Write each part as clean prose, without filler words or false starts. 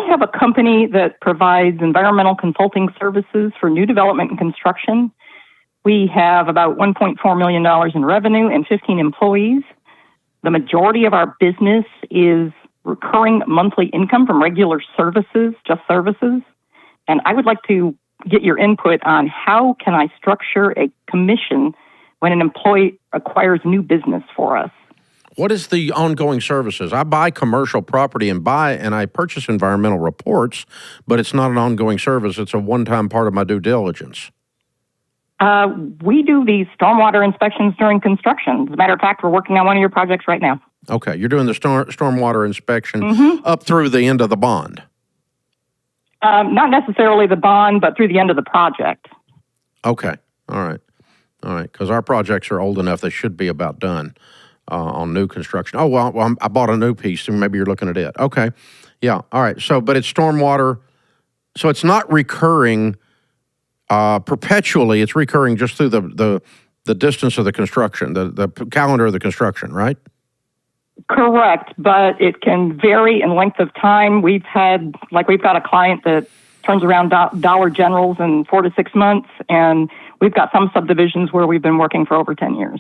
have a company that provides environmental consulting services for new development and construction. We have about $1.4 million in revenue and 15 employees. The majority of our business is recurring monthly income from regular services, just services. And I would like to get your input on how can I structure a commission when an employee acquires new business for us. What is the ongoing services? I buy commercial property and I purchase environmental reports, but it's not an ongoing service. It's a one-time part of my due diligence. We do these stormwater inspections during construction. As a matter of fact, we're working on one of your projects right now. Okay, you're doing the stormwater inspection up through the end of the bond. Not necessarily the bond, but through the end of the project. Okay, all right, because our projects are old enough, they should be about done on new construction. Oh, well, I bought a new piece, and maybe you're looking at it. Okay, yeah, all right, but it's stormwater, so it's not recurring perpetually, it's recurring just through the distance of the construction, the calendar of the construction, right? Correct, but it can vary in length of time. We've got a client that turns around Dollar Generals in 4 to 6 months, and we've got some subdivisions where we've been working for over 10 years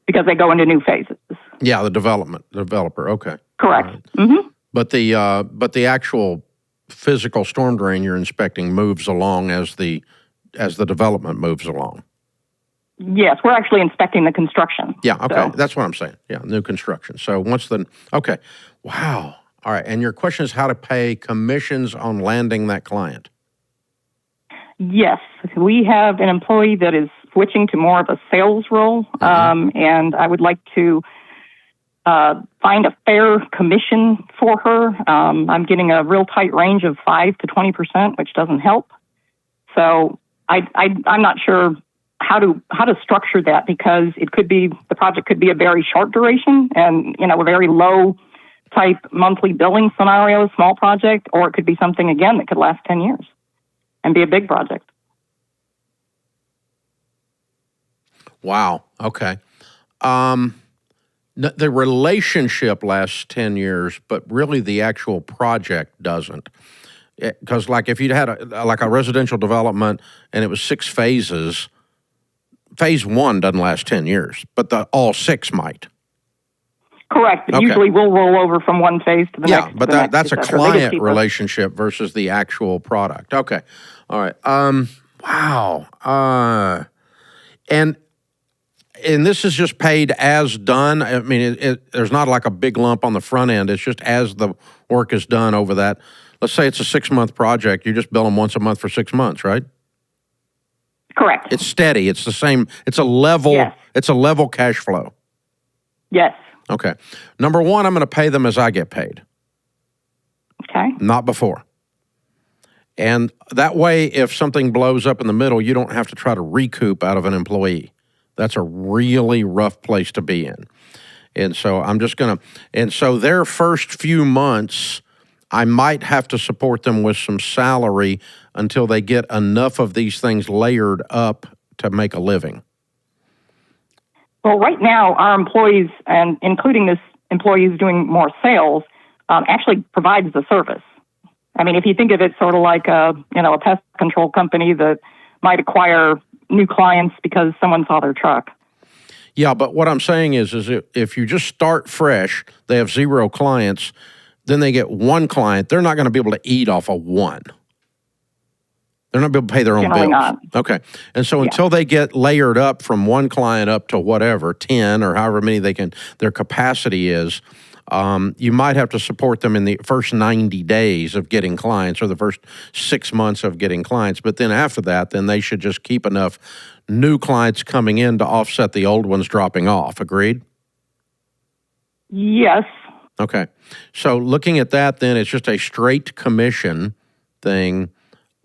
because they go into new phases. Yeah, the developer, okay. Correct. Right. But the actual physical storm drain you're inspecting moves along as the development moves along. Yes, we're actually inspecting the construction. Yeah, okay, that's what I'm saying. Yeah, new construction. So okay, wow. All right, and your question is how to pay commissions on landing that client. Yes, we have an employee that is switching to more of a sales role, and I would like to find a fair commission for her. I'm getting a real tight range of 5 to 20%, which doesn't help. So I'm not sure how to structure that because the project could be a very short duration and a very low type monthly billing scenario, small project, or it could be something again that could last 10 years and be a big project. Wow. Okay. The relationship lasts 10 years, but really the actual project doesn't. Because like if you'd had a residential development and it was 6 phases, phase 1 doesn't last 10 years, but all 6 might. Correct. But usually we'll roll over from one phase to the next. Yeah, but that's a client relationship versus the actual product. Okay. All right. Wow. And this is just paid as done. I mean, there's not like a big lump on the front end. It's just as the work is done over that. Let's say it's a 6-month project. You just bill them once a month for 6 months, right? Correct. It's steady. It's the same. It's a level. Yes. It's a level cash flow. Yes. Okay. Number 1, I'm going to pay them as I get paid. Okay. Not before. And that way, if something blows up in the middle, you don't have to try to recoup out of an employee. That's a really rough place to be in. And so so their first few months, I might have to support them with some salary until they get enough of these things layered up to make a living. Well, right now, our employees, and including this employee who's doing more sales, actually provides the service. I mean, if you think of it sort of like a pest control company that might acquire new clients because someone saw their truck. Yeah, but what I'm saying is if you just start fresh, they have 0 clients, then they get 1 client, they're not going to be able to eat off of 1. They're not going to be able to pay their own bills. Not. Okay. And so until they get layered up from 1 client up to whatever, 10 or however many their capacity is, you might have to support them in the first 90 days of getting clients or the first 6 months of getting clients. But then after that, then they should just keep enough new clients coming in to offset the old ones dropping off. Agreed? Yes. Okay. So looking at that, then it's just a straight commission thing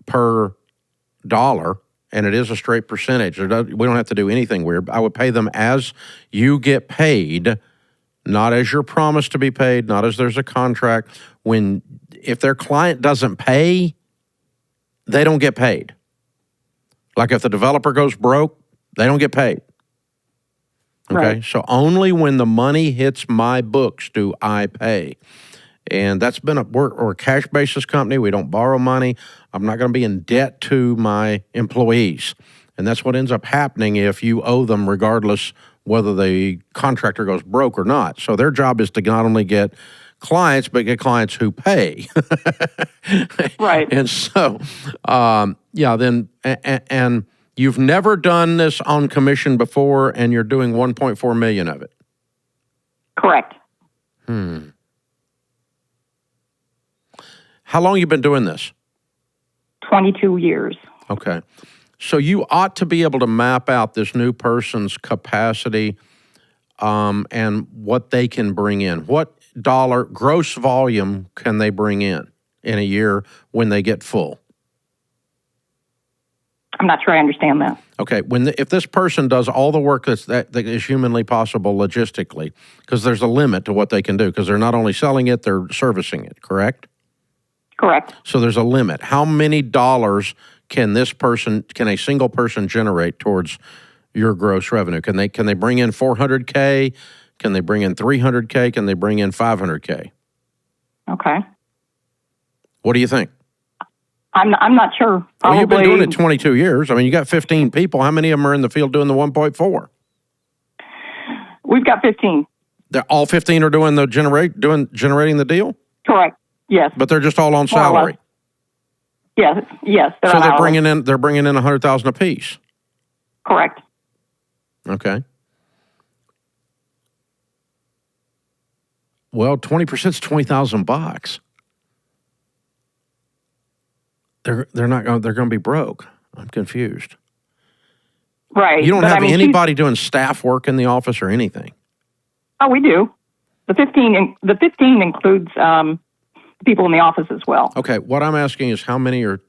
per dollar, and it is a straight percentage. We don't have to do anything weird. I would pay them as you get paid, not as you're promised to be paid, not as there's a contract. If their client doesn't pay, they don't get paid. Like if the developer goes broke, they don't get paid. Okay, right. So only when the money hits my books do I pay. And that's been we're a cash basis company. We don't borrow money. I'm not going to be in debt to my employees. And that's what ends up happening if you owe them regardless whether the contractor goes broke or not. So their job is to not only get clients, but get clients who pay. Right. And so, and you've never done this on commission before, and you're doing 1.4 million of it. Correct. How long you been doing this? 22 years. Okay. So you ought to be able to map out this new person's capacity and what they can bring in. What dollar gross volume can they bring in a year when they get full? I'm not sure I understand that. Okay, if this person does all the work that is humanly possible logistically, because there's a limit to what they can do, because they're not only selling it, they're servicing it, correct? Correct. So there's a limit. How many dollars can a single person generate towards your gross revenue? Can they bring in $400K? Can they bring in $300K? Can they bring in $500K? Okay. What do you think? I'm not sure. Probably. Well, you've been doing it 22 years. I mean, you got 15 people. How many of them are in the field doing the 1.4? We've got 15. All 15 are doing generating the deal? Correct. Yes. But they're just all on salary. Yes. Yes. So they're bringing in $100,000 apiece. Correct. Okay. Well, 20% is $20,000. They're going to be broke. I'm confused. Right. You don't have anybody doing staff work in the office or anything. Oh, we do. The 15 includes people in the office as well. Okay. What I'm asking is how many of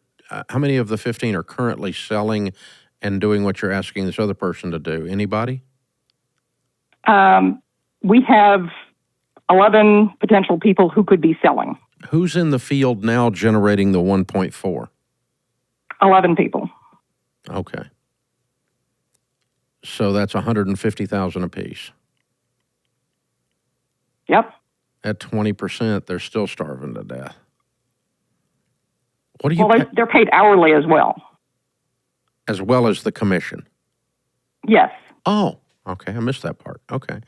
the 15 are currently selling and doing what you're asking this other person to do? Anybody? We have 11 potential people who could be selling. Who's in the field now generating the 1.4? 11 people. Okay. So that's $150,000 apiece. Yep. At 20%, they're still starving to death. What do you? Well, they're paid hourly as well. As well as the commission. Yes. Oh, okay. I missed that part. Okay.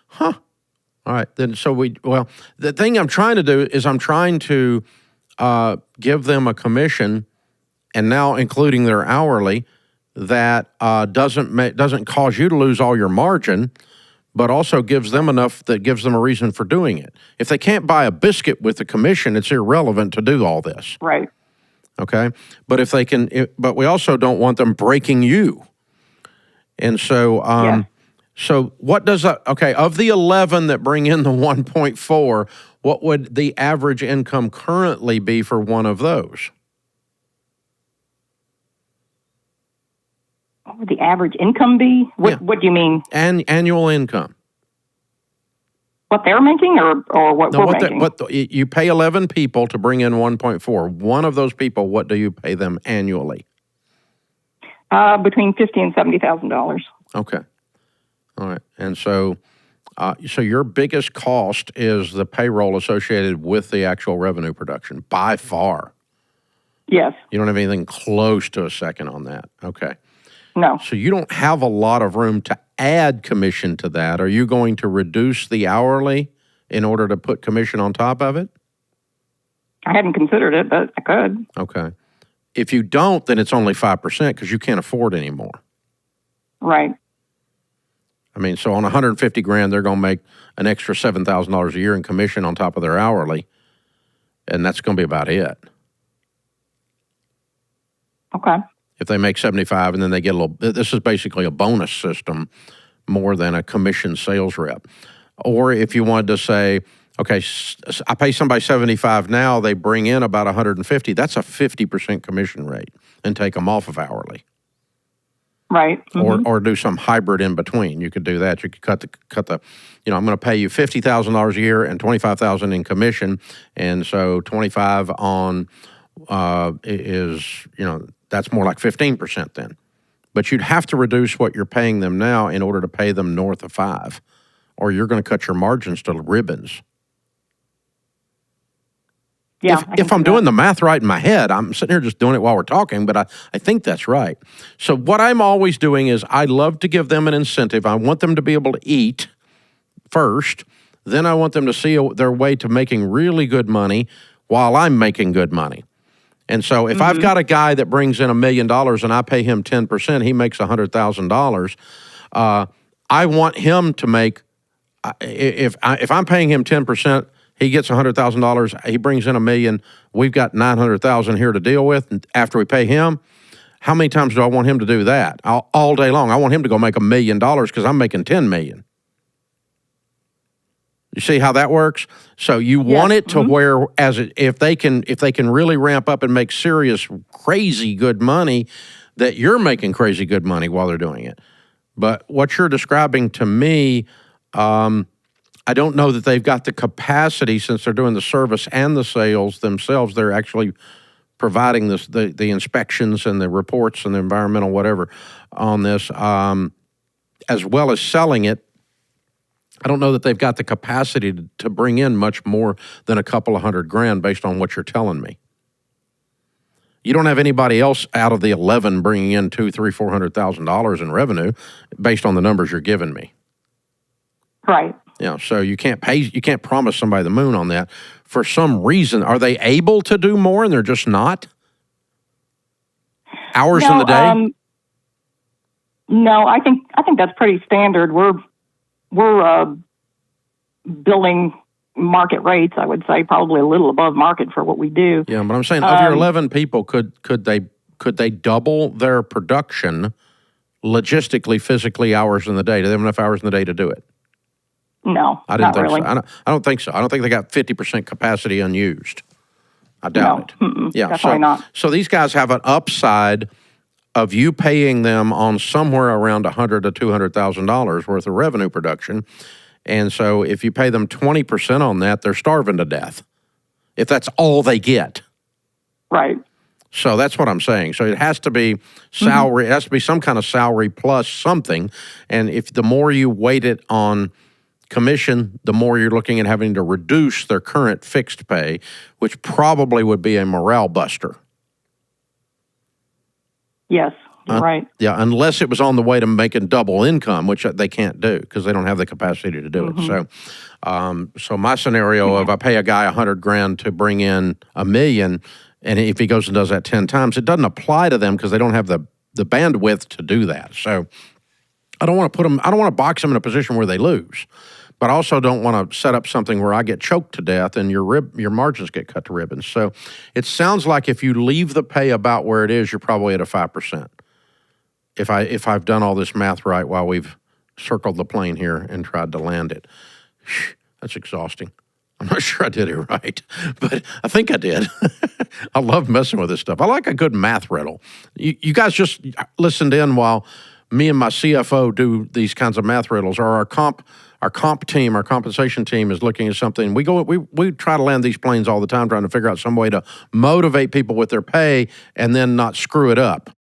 Huh. All right. Then, the thing I'm trying to do is I'm trying to give them a commission, and now including their hourly, that doesn't cause you to lose all your margin, but also gives them enough that gives them a reason for doing it. If they can't buy a biscuit with the commission, it's irrelevant to do all this. Right. Okay. But if they can, but we also don't want them breaking you. And so, Yes. So what does of the 11 that bring in the 1.4, what would the average income currently be for one of those? What would the average income be? What do you mean? Annual income. What they're making or what we're making? You pay 11 people to bring in 1.4. One of those people, what do you pay them annually? Between $50,000 and $70,000. Okay. All right. And so your biggest cost is the payroll associated with the actual revenue production, by far. Yes. You don't have anything close to a second on that. Okay. No. So you don't have a lot of room to add commission to that. Are you going to reduce the hourly in order to put commission on top of it? I hadn't considered it, but I could. Okay. If you don't, then it's only 5% because you can't afford anymore. Right. I mean, so on $150,000, they're going to make an extra $7,000 a year in commission on top of their hourly, and that's going to be about it. Okay. If they make 75 and then they get a little, this is basically a bonus system more than a commission sales rep. Or if you wanted to say, okay, I pay somebody 75 now, they bring in about 150, that's a 50% commission rate, and take them off of hourly. Right. Mm-hmm. Or do some hybrid in between. You could do that. You could cut the I'm going to pay you $50,000 a year and $25,000 in commission, and so 25 on is that's more like 15% then. But you'd have to reduce what you're paying them now in order to pay them north of 5, or you're going to cut your margins to ribbons. Yeah, if I'm doing the math right in my head, I'm sitting here just doing it while we're talking, but I think that's right. So what I'm always doing is I love to give them an incentive. I want them to be able to eat first. Then I want them to see their way to making really good money while I'm making good money. And so if I've got a guy that brings in $1 million and I pay him 10%, he makes $100,000. I want him to make, if I'm paying him 10%, he gets $100,000. He brings in $1 million. We've got $900,000 here to deal with. And after we pay him, how many times do I want him to do that? All day long. I want him to go make $1 million because I'm making $10 million. You see how that works? So you want it to where, if they can really ramp up and make serious, crazy good money, that you're making crazy good money while they're doing it. But what you're describing to me, I don't know that they've got the capacity, since they're doing the service and the sales themselves. They're actually providing the inspections and the reports and the environmental whatever on this, as well as selling it. I don't know that they've got the capacity to bring in much more than a couple of $100,000 based on what you're telling me. You don't have anybody else out of the 11 bringing in $200,000, $300,000, $400,000 in revenue based on the numbers you're giving me. Right. Yeah. So you can't promise somebody the moon on that. For some reason, are they able to do more and they're just not? Hours in the day? No, I think that's pretty standard. We're billing market rates, I would say, probably a little above market for what we do. Yeah, but I'm saying of your 11 people, could they double their production logistically, physically, hours in the day? Do they have enough hours in the day to do it? No, I didn't think really. so. I don't think so. I don't think they got 50% capacity unused. I doubt it. Yeah, definitely not. So these guys have an upside of you paying them on somewhere around $100,000 to $200,000 worth of revenue production. And so if you pay them 20% on that, they're starving to death, if that's all they get. Right. So that's what I'm saying. So it has to be salary. It has to be some kind of salary plus something. And if the more you weight it on commission, the more you're looking at having to reduce their current fixed pay, which probably would be a morale buster. Yes, you're right. Yeah, unless it was on the way to making double income, which they can't do because they don't have the capacity to do it. So my scenario of I pay a guy $100,000 to bring in $1 million, and if he goes and does that 10 times, it doesn't apply to them because they don't have the bandwidth to do that. So I don't want to box them in a position where they lose. But I also don't want to set up something where I get choked to death and your margins get cut to ribbons. So it sounds like if you leave the pay about where it is, you're probably at a 5%. If I've done all this math right while we've circled the plane here and tried to land it. That's exhausting. I'm not sure I did it right, but I think I did. I love messing with this stuff. I like a good math riddle. You guys just listened in while me and my CFO do these kinds of math riddles, or our comp team, our compensation team is looking at something. We try to land these planes all the time, trying to figure out some way to motivate people with their pay and then not screw it up.